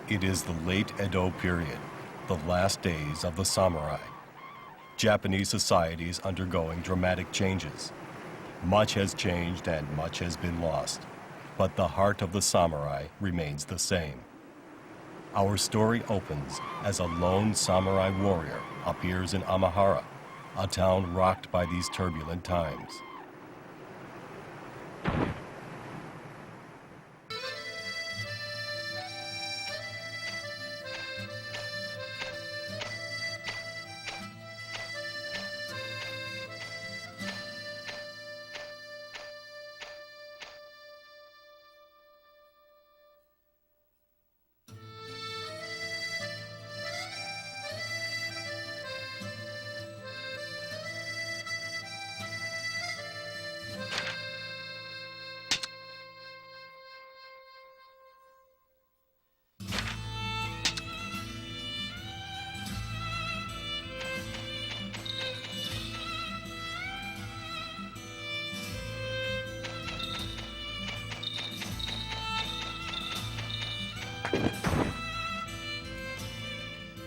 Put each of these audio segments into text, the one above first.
It is the late Edo period, the last days of the samurai. Japanese society is undergoing dramatic changes. Much has changed and much has been lost, but the heart of the samurai remains the same. Our story opens as a lone samurai warrior appears in Amahara, a town rocked by these turbulent times.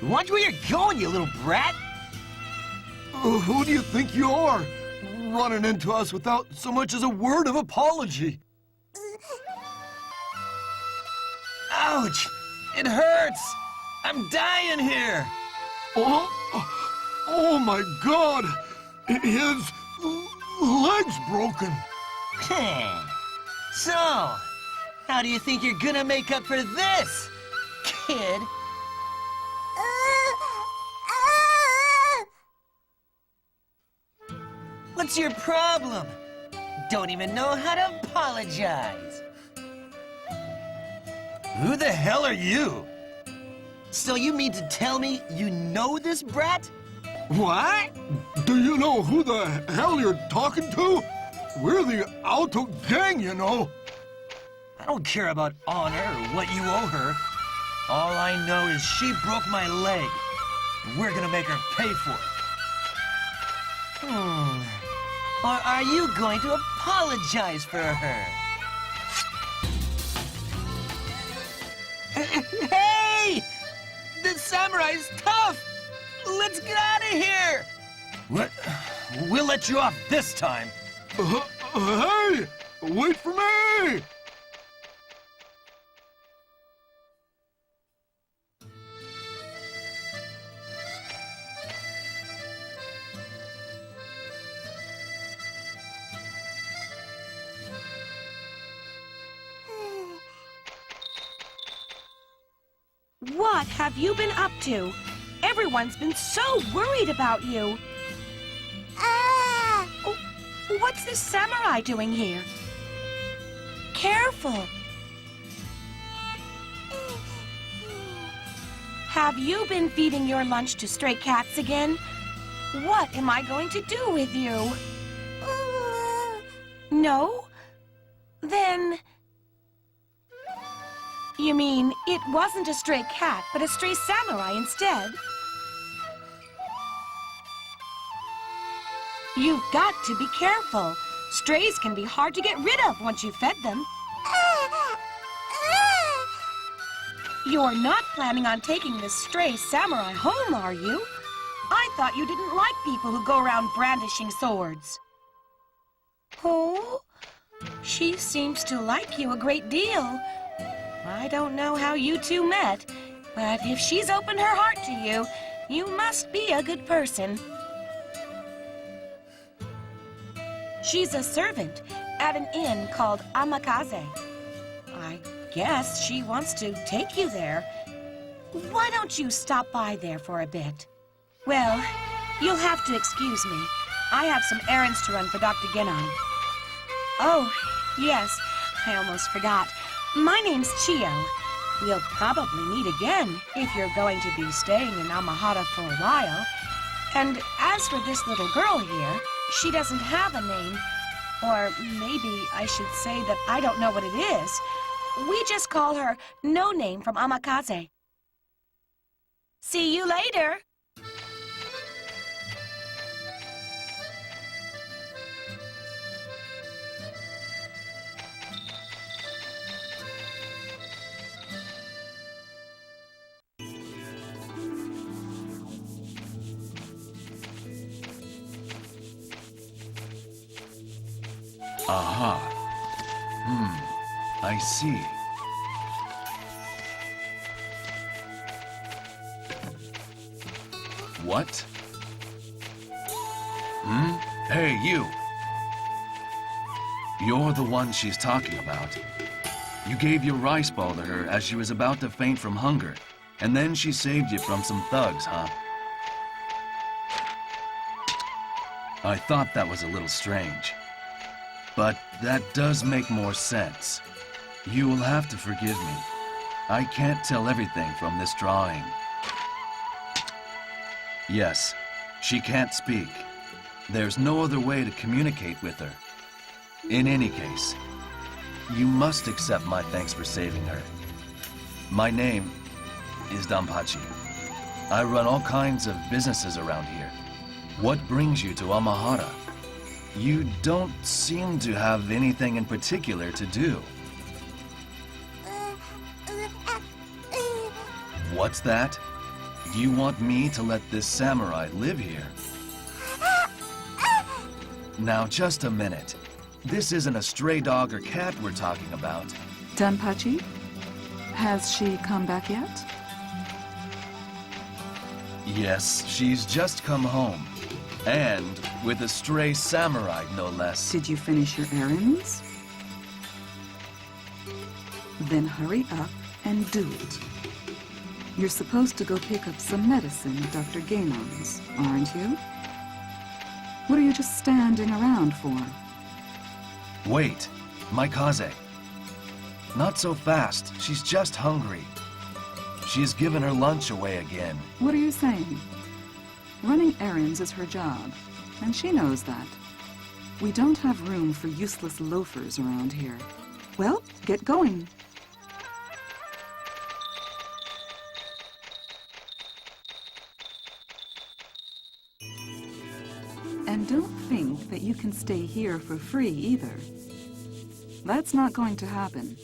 Watch where you're going, you little brat! Who do you think you are? Running into us without so much as a word of apology. Ouch! It hurts! I'm dying here! Oh my God! His leg's broken. So, how do you think you're gonna make up for this, kid? What's your problem? Don't even know how to apologize. Who the hell are you? So you mean to tell me you know this brat? What? Do you know who the hell you're talking to? We're the Alto gang, you know. I don't care about honor or what you owe her. All I know is she broke my leg. And we're gonna make her pay for it. Or are you going to apologize for her? Hey! The samurai's tough! Let's get out of here! What? We'll let you off this time. Hey! Wait for me! What have you been up to? Everyone's been so worried about you. Oh, what's this samurai doing here? Careful. Have you been feeding your lunch to stray cats again? What am I going to do with you? No? Then... You mean, it wasn't a stray cat, but a stray samurai instead? You've got to be careful. Strays can be hard to get rid of once you've fed them. You're not planning on taking this stray samurai home, are you? I thought you didn't like people who go around brandishing swords. Oh? She seems to like you a great deal. I don't know how you two met, but if she's opened her heart to you, you must be a good person. She's a servant at an inn called Amakaze. I guess she wants to take you there. Why don't you stop by there for a bit? Well, you'll have to excuse me. I have some errands to run for Dr. Ginnon. Oh, yes, I almost forgot. My name's Chio. We'll probably meet again if you're going to be staying in Amahara for a while. And as for this little girl here, she doesn't have a name. Or maybe I should say that I don't know what it is. We just call her No Name from Amakaze. See you later. Aha. I see. What? Hey, you! You're the one she's talking about. You gave your rice ball to her as she was about to faint from hunger, and then she saved you from some thugs, huh? I thought that was a little strange. But that does make more sense. You will have to forgive me. I can't tell everything from this drawing. Yes, she can't speak. There's no other way to communicate with her. In any case, you must accept my thanks for saving her. My name is Dampachi. I run all kinds of businesses around here. What brings you to Amahara? You don't seem to have anything in particular to do. What's that? You want me to let this samurai live here? Now, just a minute. This isn't a stray dog or cat we're talking about. Danpachi? Has she come back yet? Yes, she's just come home. And with a stray samurai, no less. Did you finish your errands? Then hurry up and do it. You're supposed to go pick up some medicine at Dr. Gainon's, aren't you? What are you just standing around for? Wait, my Kaze. Not so fast. She's just hungry. She's given her lunch away again. What are you saying? Running errands is her job, and she knows that. We don't have room for useless loafers around here. Well, get going. And don't think that you can stay here for free either. That's not going to happen.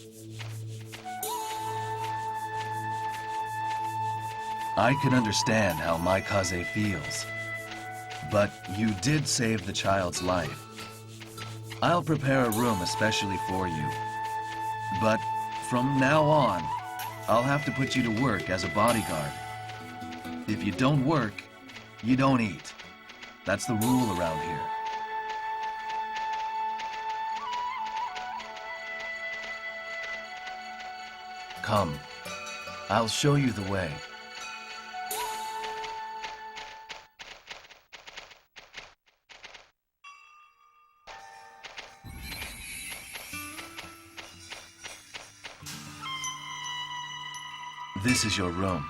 I can understand how my Kaze feels. But you did save the child's life. I'll prepare a room especially for you. But from now on, I'll have to put you to work as a bodyguard. If you don't work, you don't eat. That's the rule around here. Come, I'll show you the way. This is your room.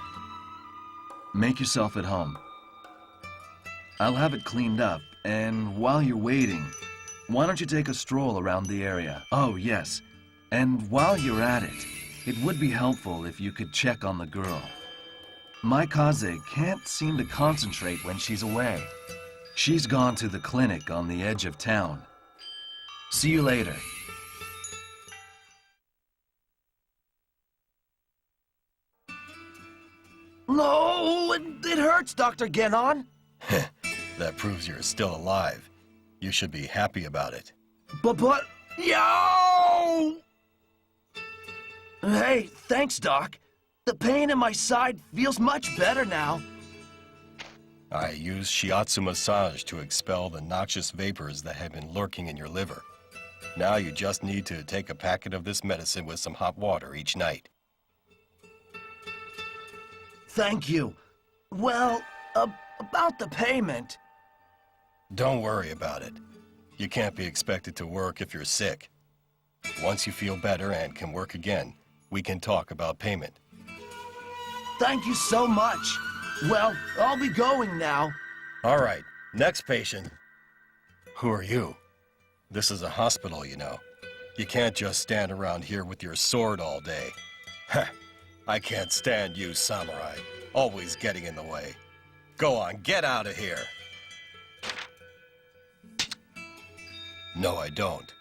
Make yourself at home. I'll have it cleaned up, and while you're waiting, why don't you take a stroll around the area? Oh, yes. And while you're at it, it would be helpful if you could check on the girl. My Kaze can't seem to concentrate when she's away. She's gone to the clinic on the edge of town. See you later. No, it hurts, Dr. Genon. That proves you're still alive. You should be happy about it. But, yo! Hey, thanks, Doc. The pain in my side feels much better now. I use shiatsu massage to expel the noxious vapors that have been lurking in your liver. Now you just need to take a packet of this medicine with some hot water each night. Thank you. Well, about the payment. Don't worry about it. You can't be expected to work if you're sick. Once you feel better and can work again, we can talk about payment. Thank you so much. Well, I'll be going now. All right, next patient. Who are you? This is a hospital, you know. You can't just stand around here with your sword all day. Heh, I can't stand you, samurai. Always getting in the way. Go on, get out of here. No, I don't.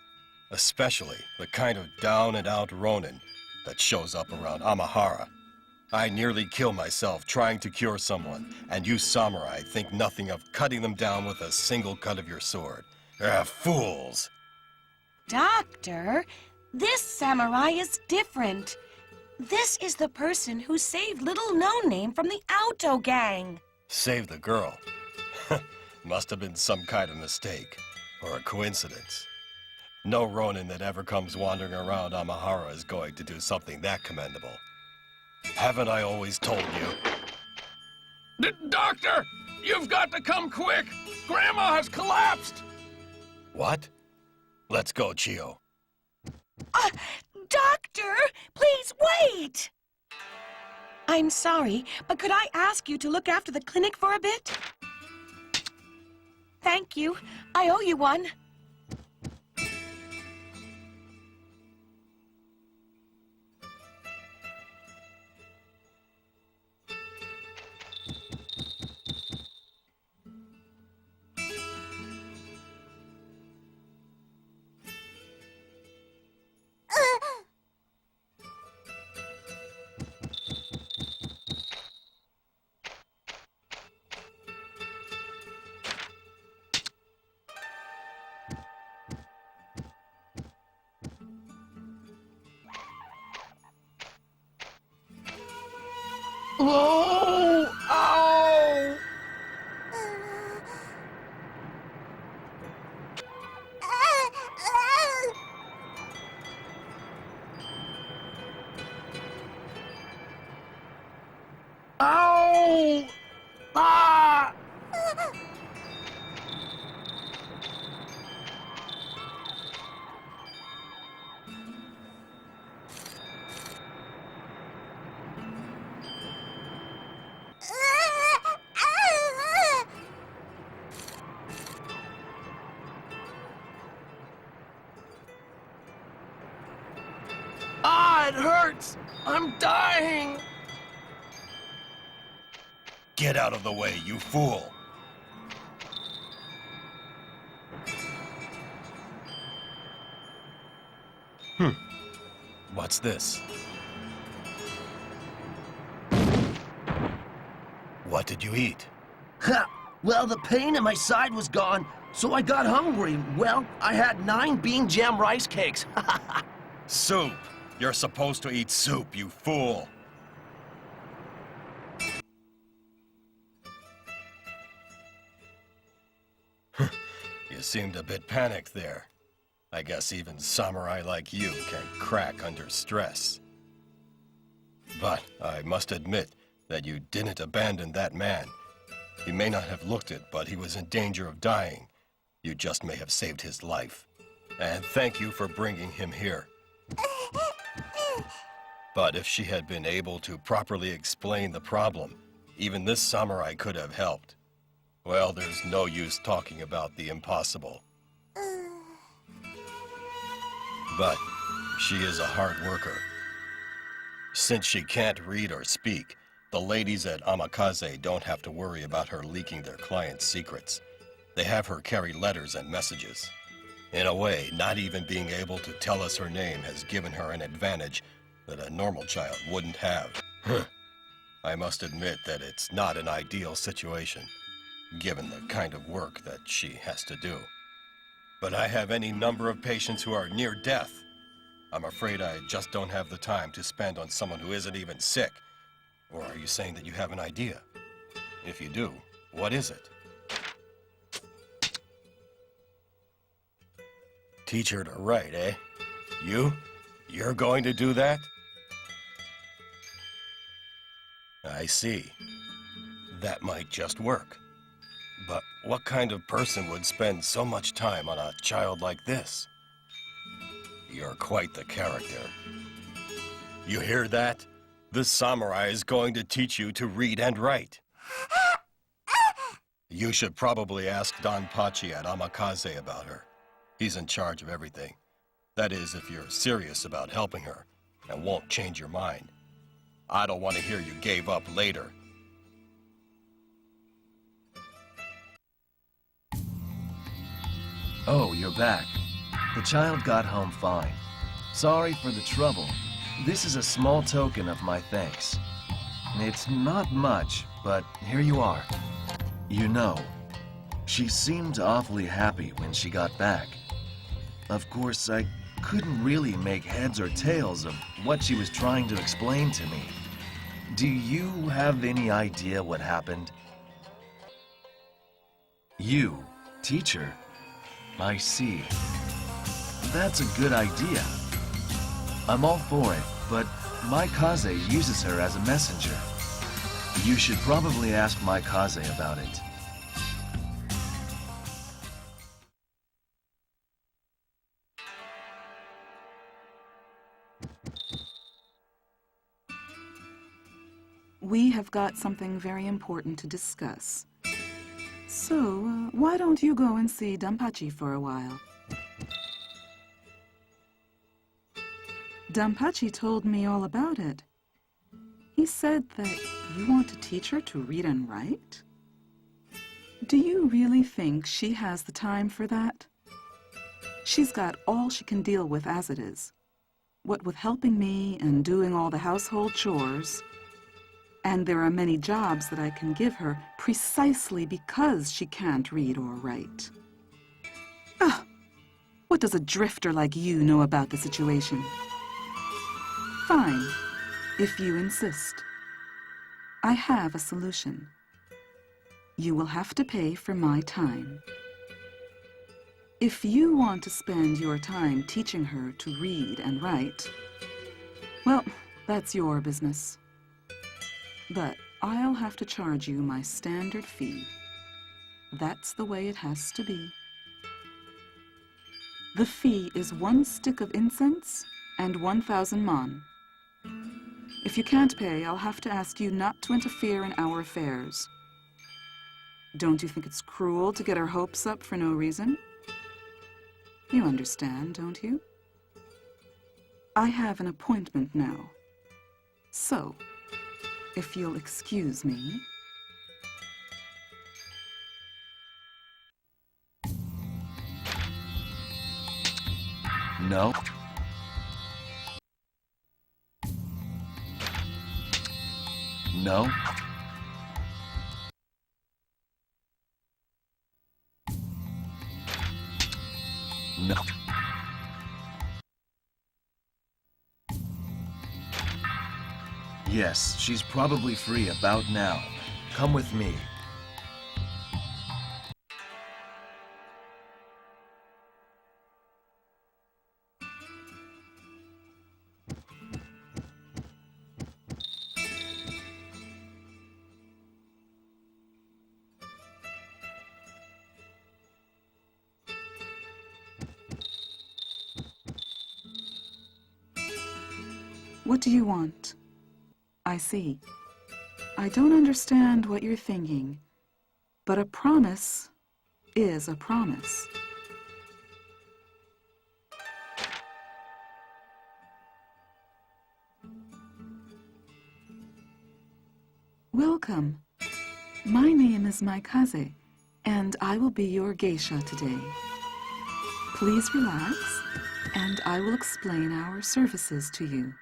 Especially the kind of down-and-out Ronin that shows up around Amahara. I nearly kill myself trying to cure someone, and you samurai think nothing of cutting them down with a single cut of your sword. Ah, fools! Doctor, this samurai is different. This is the person who saved little No-Name from the Auto Gang. Save the girl. Must have been some kind of mistake, or a coincidence. No Ronin that ever comes wandering around Amahara is going to do something that commendable. Haven't I always told you? Doctor, you've got to come quick. Grandma has collapsed. What? Let's go, Chio. Doctor, please wait! I'm sorry, but could I ask you to look after the clinic for a bit? Thank you. I owe you one. Oh! Ow! Ow! Ah! Ah, it hurts! I'm dying! Get out of the way, you fool! What's this? What did you eat? Ha! Well, the pain in my side was gone, so I got hungry. Well, I had 9 bean jam rice cakes. Soup! You're supposed to eat soup, you fool! You seemed a bit panicked there. I guess even samurai like you can crack under stress. But I must admit that you didn't abandon that man. He may not have looked it, but he was in danger of dying. You just may have saved his life. And thank you for bringing him here. But if she had been able to properly explain the problem, even this samurai could have helped. Well, there's no use talking about the impossible. But she is a hard worker. Since she can't read or speak, the ladies at Amakaze don't have to worry about her leaking their clients' secrets. They have her carry letters and messages. In a way, not even being able to tell us her name has given her an advantage that a normal child wouldn't have. I must admit that it's not an ideal situation, given the kind of work that she has to do. But I have any number of patients who are near death. I'm afraid I just don't have the time to spend on someone who isn't even sick. Or are you saying that you have an idea? If you do, what is it? Teach her to write, eh? You're going to do that? I see. That might just work. But what kind of person would spend so much time on a child like this? You're quite the character. You hear that? This samurai is going to teach you to read and write. You should probably ask Don Pachi at Amakaze about her. He's in charge of everything. That is, if you're serious about helping her and won't change your mind. I don't want to hear you gave up later. Oh, you're back. The child got home fine. Sorry for the trouble. This is a small token of my thanks. It's not much, but here you are. You know, she seemed awfully happy when she got back. Of course, I couldn't really make heads or tails of what she was trying to explain to me. Do you have any idea what happened? You, teacher? I see. That's a good idea. I'm all for it, but my Kaze uses her as a messenger. You should probably ask my Kaze about it. We have got something very important to discuss. So, why don't you go and see Dampachi for a while? Dampachi told me all about it. He said that you want to teach her to read and write? Do you really think she has the time for that? She's got all she can deal with as it is. What with helping me and doing all the household chores. And there are many jobs that I can give her precisely because she can't read or write. Ah, what does a drifter like you know about the situation? Fine, if you insist. I have a solution. You will have to pay for my time. If you want to spend your time teaching her to read and write, well, that's your business. But I'll have to charge you my standard fee. That's the way it has to be. The fee is 1 stick of incense and 1,000 mon. If you can't pay, I'll have to ask you not to interfere in our affairs. Don't you think it's cruel to get our hopes up for no reason? You understand, don't you? I have an appointment now. So, if you'll excuse me. No. No. No. Yes, she's probably free about now. Come with me. What do you want? I see. I don't understand what you're thinking, but a promise is a promise. Welcome. My name is Maikaze, and I will be your geisha today. Please relax, and I will explain our services to you.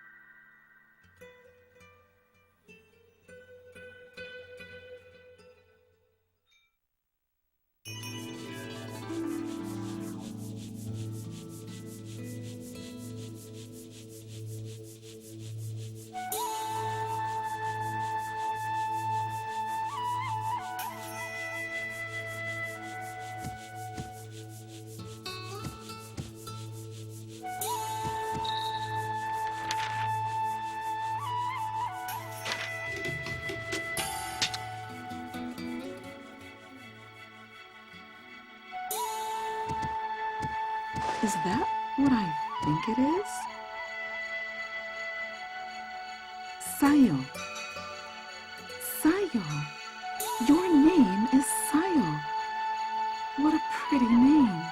Is that what I think it is? Sayo. Sayo. Your name is Sayo. What a pretty name.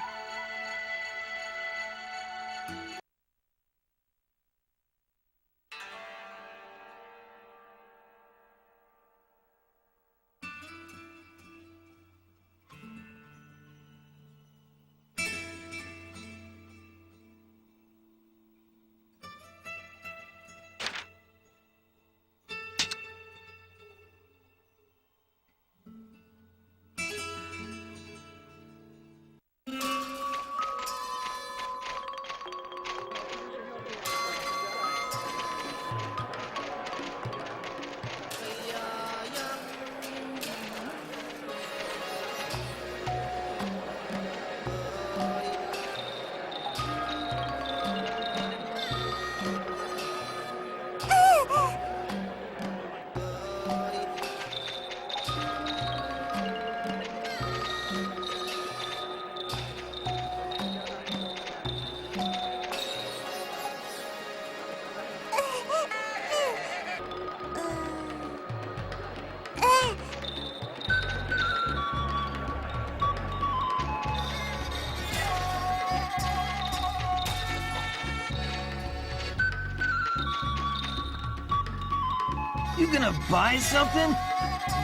You gonna buy something?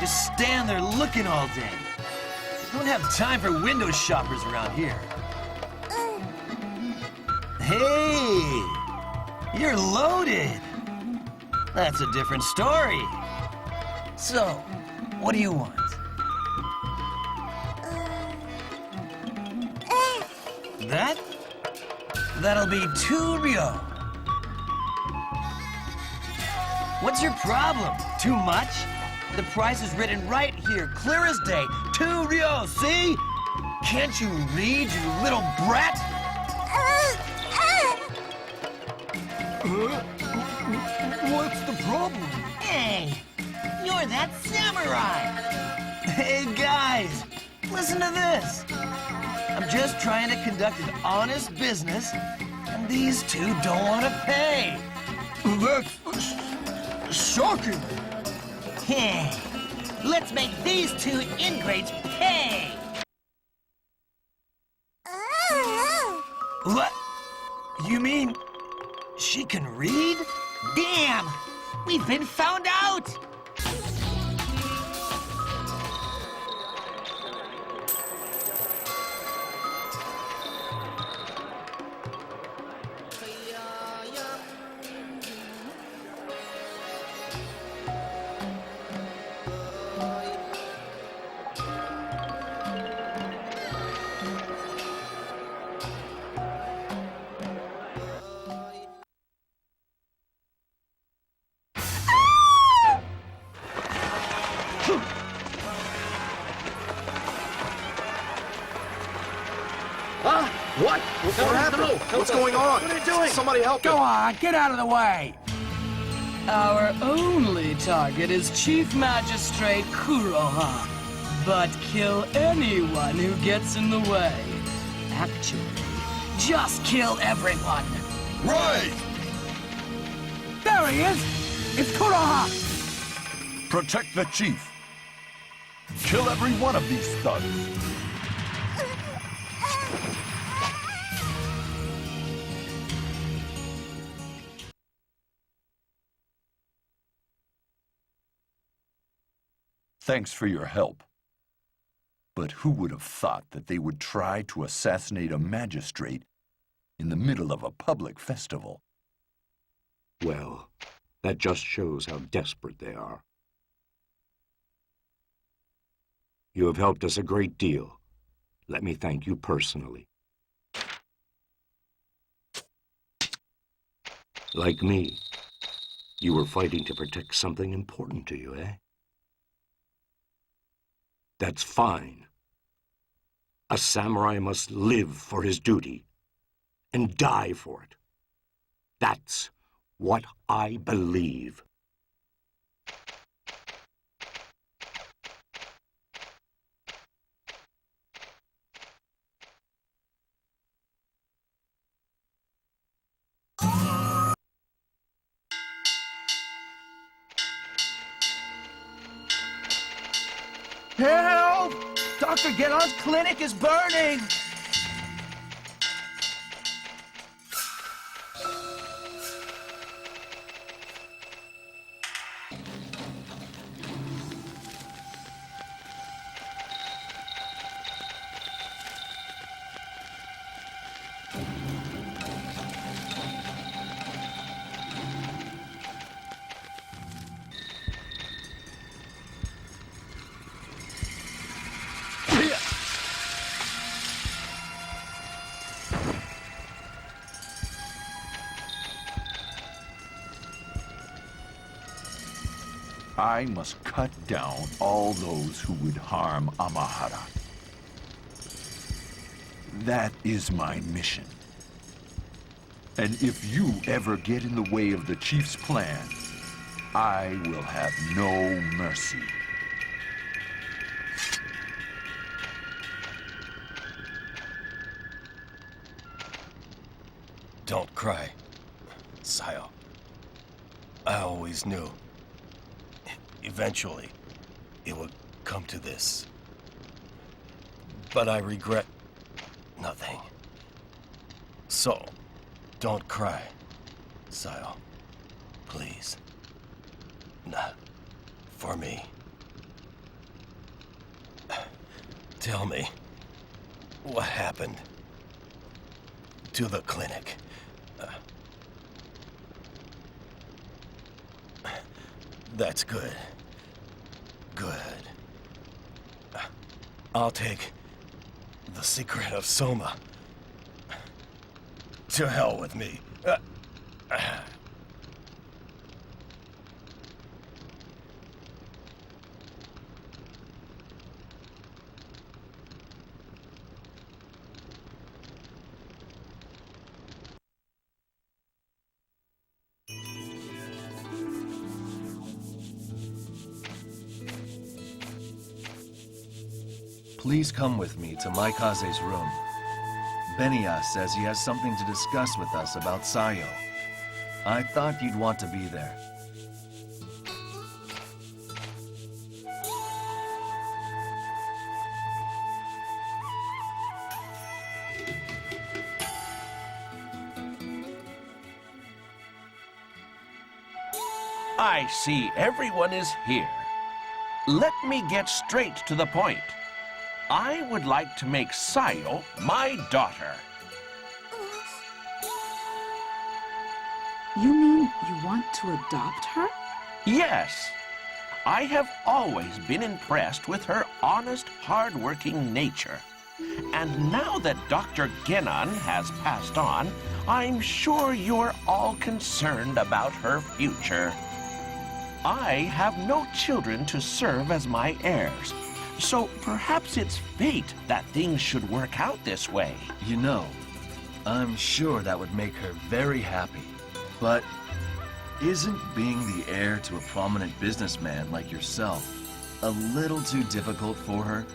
Just stand there looking all day. Don't have time for window shoppers around here. Hey! You're loaded! That's a different story. So, what do you want? That? That'll be 2 Ryo. What's your problem? Too much? The price is written right here, clear as day. 2 Ryo, see? Can't you read, you little brat? What's the problem? Hey, you're that samurai. Hey, guys, listen to this. I'm just trying to conduct an honest business, and these two don't want to pay. That's shocking. Hey, let's make these two ingrates pay. What? You mean she can read? Damn! We've been found out! What? What happened? What's going on? What are you doing? Somebody help Go me. on, get out of the way! Our only target is Chief Magistrate Kuroha. But kill anyone who gets in the way. Actually, just kill everyone. Right! There he is! It's Kuroha! Protect the chief. Kill every one of these thugs. Thanks for your help. But who would have thought that they would try to assassinate a magistrate in the middle of a public festival? Well, that just shows how desperate they are. You have helped us a great deal. Let me thank you personally. Like me, you were fighting to protect something important to you, eh? That's fine. A samurai must live for his duty and die for it. That's what I believe. Help! Dr. Genon's clinic is burning! I must cut down all those who would harm Amahara. That is my mission. And if you ever get in the way of the chief's plan, I will have no mercy. Don't cry, Sayo. I always knew. Eventually, it would come to this. But I regret nothing. So, don't cry, Sayo. Please. Nah. for me. Tell me, what happened to the clinic? That's good. Good. I'll take the secret of Soma. To hell with me. Please come with me to Maikaze's room. Benia says he has something to discuss with us about Sayo. I thought you'd want to be there. I see everyone is here. Let me get straight to the point. I would like to make Sayo my daughter. You mean you want to adopt her? Yes. I have always been impressed with her honest, hard-working nature. And now that Dr. Genon has passed on, I'm sure you're all concerned about her future. I have no children to serve as my heirs. So perhaps it's fate that things should work out this way. You know, I'm sure that would make her very happy. But isn't being the heir to a prominent businessman like yourself a little too difficult for her?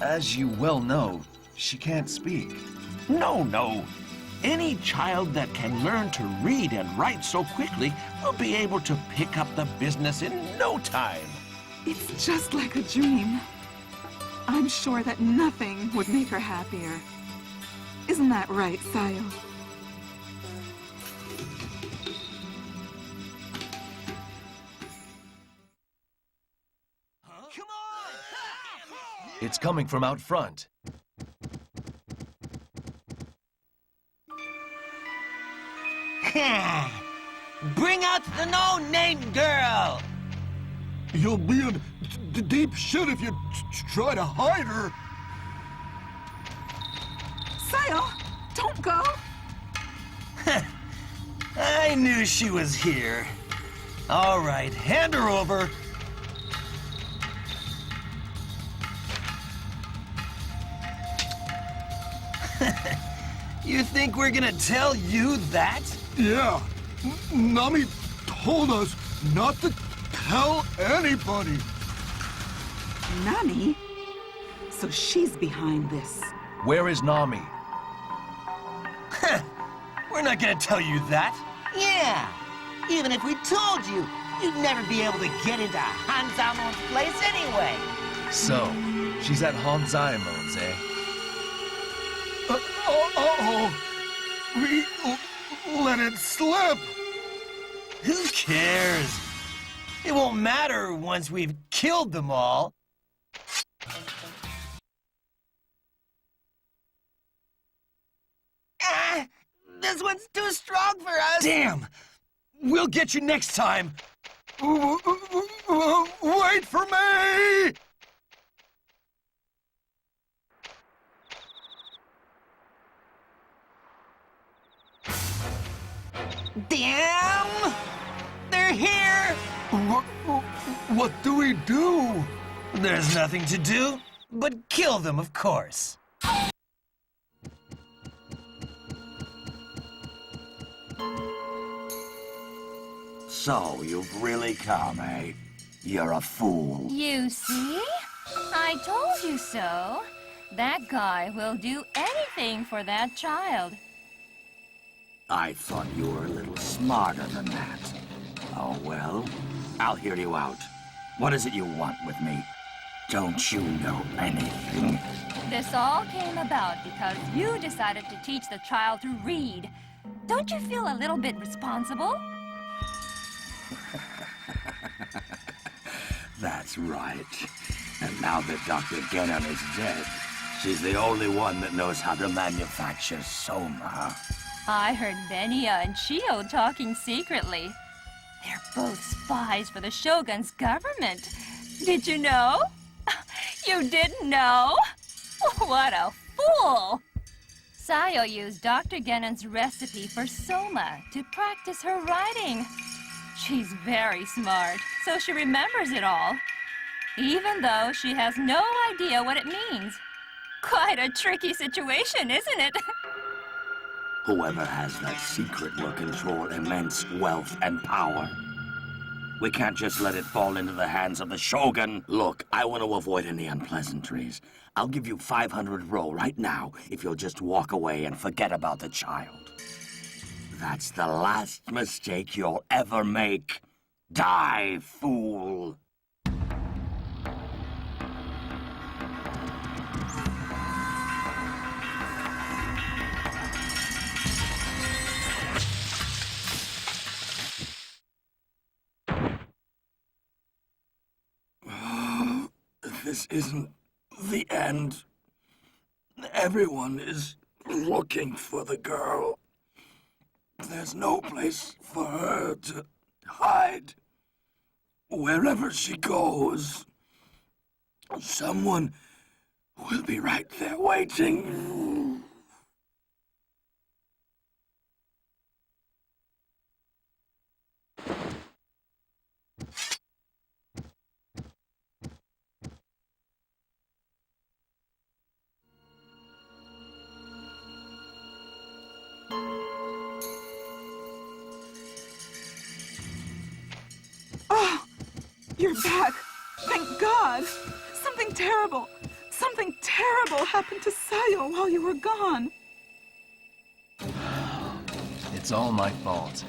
As you well know, she can't speak. No. Any child that can learn to read and write so quickly will be able to pick up the business in no time. It's just like a dream. I'm sure that nothing would make her happier. Isn't that right, Sayo? Come on! It's coming from out front. Bring out the no-name girl! You'll be in deep shit if you try to hide her. Sayo, don't go! I knew she was here. All right, hand her over. You think we're gonna tell you that? Yeah, Nami told us not to tell anybody. Nami? So she's behind this. Where is Nami? We're not gonna tell you that. Yeah. Even if we told you, you'd never be able to get into Hanzamon's place anyway. So, she's at Hanzaimon's, eh? Uh-oh. We let it slip. Who cares? It won't matter once we've killed them all. This one's too strong for us. Damn! We'll get you next time. Wait for me! Damn! They're here! What do we do? There's nothing to do but kill them, of course. So, you've really come, eh? You're a fool. You see? I told you so. That guy will do anything for that child. I thought you were a little smarter than that. Oh, well, I'll hear you out. What is it you want with me? Don't you know anything? This all came about because you decided to teach the child to read. Don't you feel a little bit responsible? That's right. And now that Dr. Genon is dead, she's the only one that knows how to manufacture Soma. I heard Benia and Chio talking secretly. They're both spies for the Shogun's government. Did you know? You didn't know? What a fool! Sayo used Dr. Genon's recipe for Soma to practice her writing. She's very smart, so she remembers it all, even though she has no idea what it means. Quite a tricky situation, isn't it? Whoever has that secret will control immense wealth and power. We can't just let it fall into the hands of the Shogun. Look, I want to avoid any unpleasantries. I'll give you 500 ro right now if you'll just walk away and forget about the child. That's the last mistake you'll ever make. Die, fool! This isn't the end. Everyone is looking for the girl. There's no place for her to hide. Wherever she goes, someone will be right there waiting. Oh, you're back. Thank God. Something terrible happened to Sayo while you were gone. It's all my fault.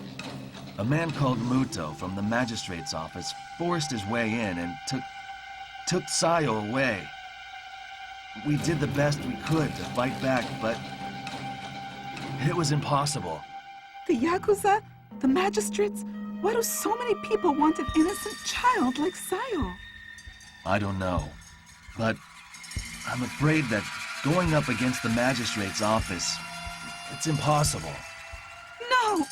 A man called Muto from the magistrate's office forced his way in and took Sayo away. We did the best we could to fight back, but it was impossible. The Yakuza? The magistrates? Why do so many people want an innocent child like Sayo? I don't know, but I'm afraid that going up against the magistrate's office, it's impossible. No!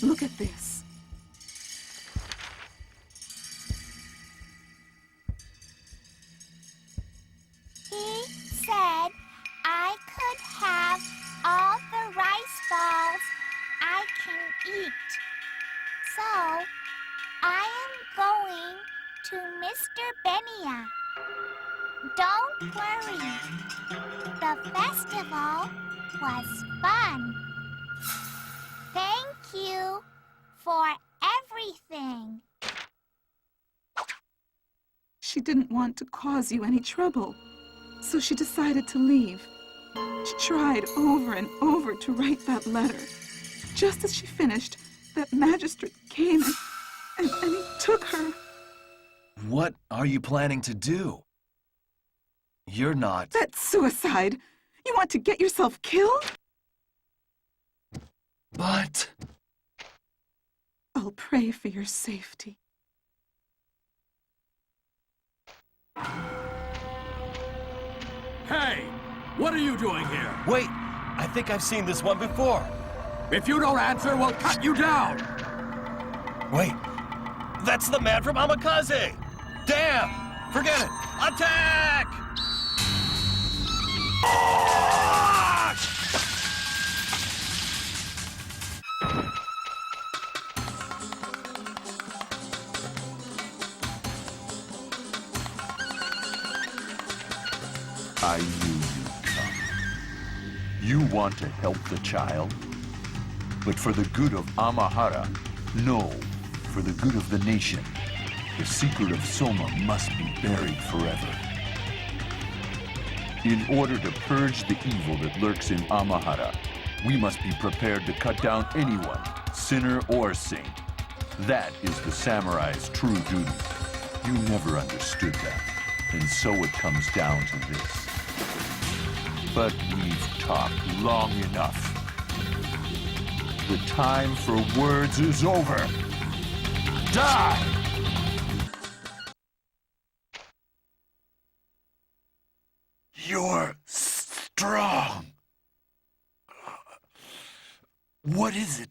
Look at this. He said I could have all the rice balls I can eat. So, I am going to Mr. Benia. Don't worry. The festival was fun. Thank you for everything. She didn't want to cause you any trouble, so she decided to leave. She tried over and over to write that letter. Just as she finished, that magistrate came and he took her. What are you planning to do? You're not... That's suicide. You want to get yourself killed? But... I'll pray for your safety. Hey! What are you doing here? Wait! I think I've seen this one before. If you don't answer, we'll cut you down! Wait! That's the man from Amakaze! Damn! Forget it! Attack! I knew you'd come. You want to help the child? But for the good of Amahara, no, for the good of the nation, the secret of Soma must be buried forever. In order to purge the evil that lurks in Amahara, we must be prepared to cut down anyone, sinner or saint. That is the samurai's true duty. You never understood that, and so it comes down to this. But we've talked long enough. The time for words is over. Die! You're strong. What is it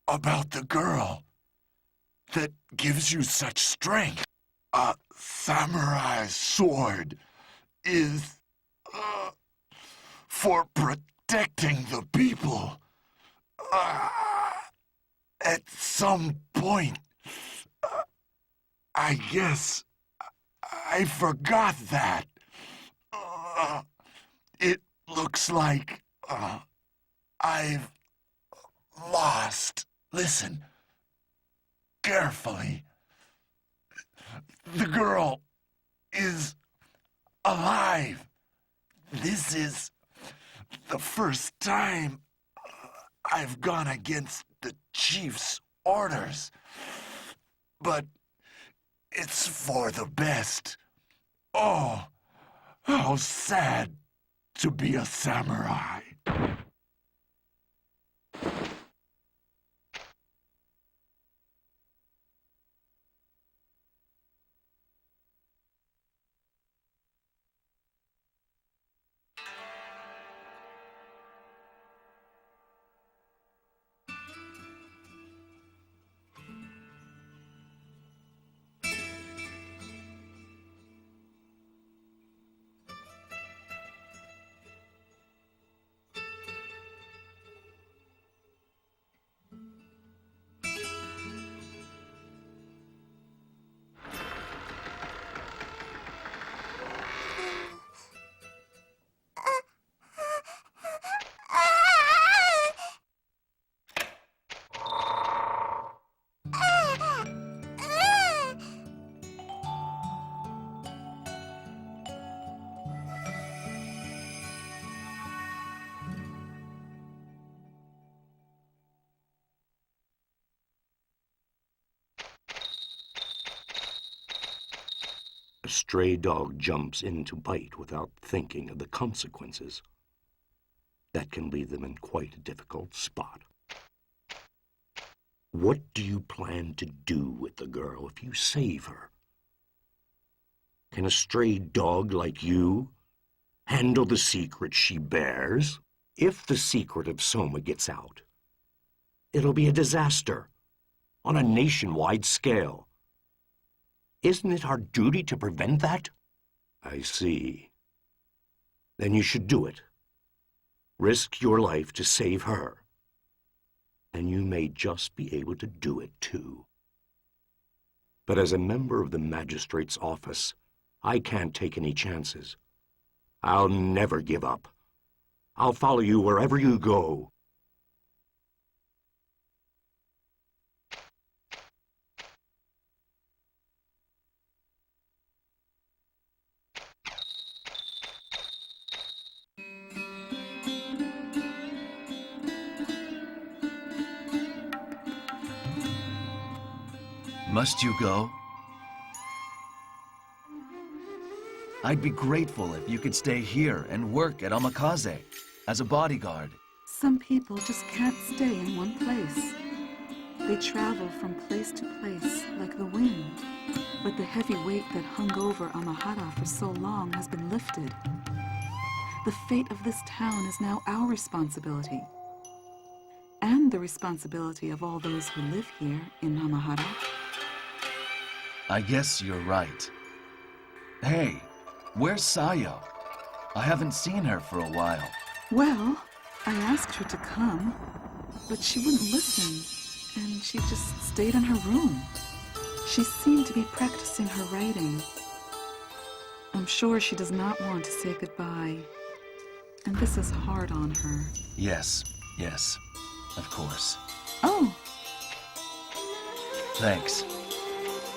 about the girl that gives you such strength? A samurai sword is for protecting the people. At some point, I guess I forgot that. It looks like I've lost. Listen carefully. The girl is alive. This is the first time I've gone against the chief's orders. But it's for the best. Oh, how sad to be a samurai. A stray dog jumps in to bite without thinking of the consequences. That can leave them in quite a difficult spot. What do you plan to do with the girl if you save her? Can a stray dog like you handle the secret she bears? If the secret of Soma gets out, it'll be a disaster on a nationwide scale. Isn't it our duty to prevent that? I see. Then you should do it. Risk your life to save her. And you may just be able to do it too. But as a member of the magistrate's office, I can't take any chances. I'll never give up. I'll follow you wherever you go. Must you go? I'd be grateful if you could stay here and work at Omakase as a bodyguard. Some people just can't stay in one place. They travel from place to place like the wind. But the heavy weight that hung over Amahara for so long has been lifted. The fate of this town is now our responsibility. And the responsibility of all those who live here in Amahara. I guess you're right. Hey, where's Sayo? I haven't seen her for a while. Well, I asked her to come, but she wouldn't listen, and she just stayed in her room. She seemed to be practicing her writing. I'm sure she does not want to say goodbye, and this is hard on her. Yes, of course. Oh! Thanks.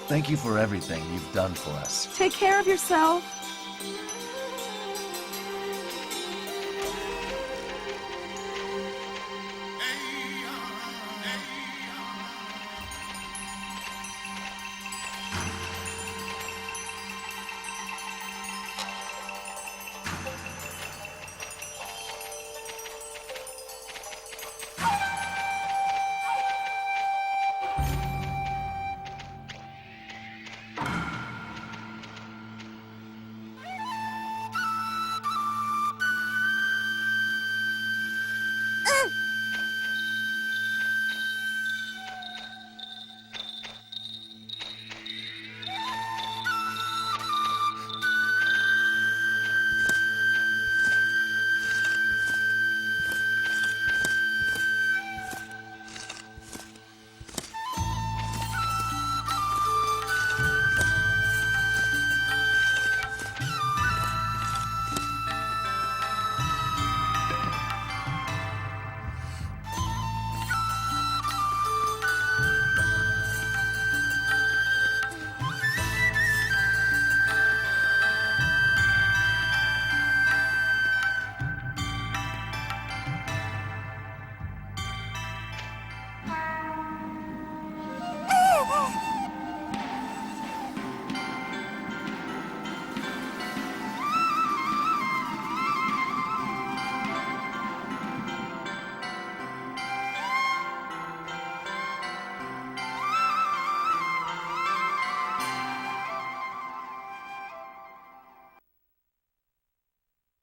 Thank you for everything you've done for us. Take care of yourself.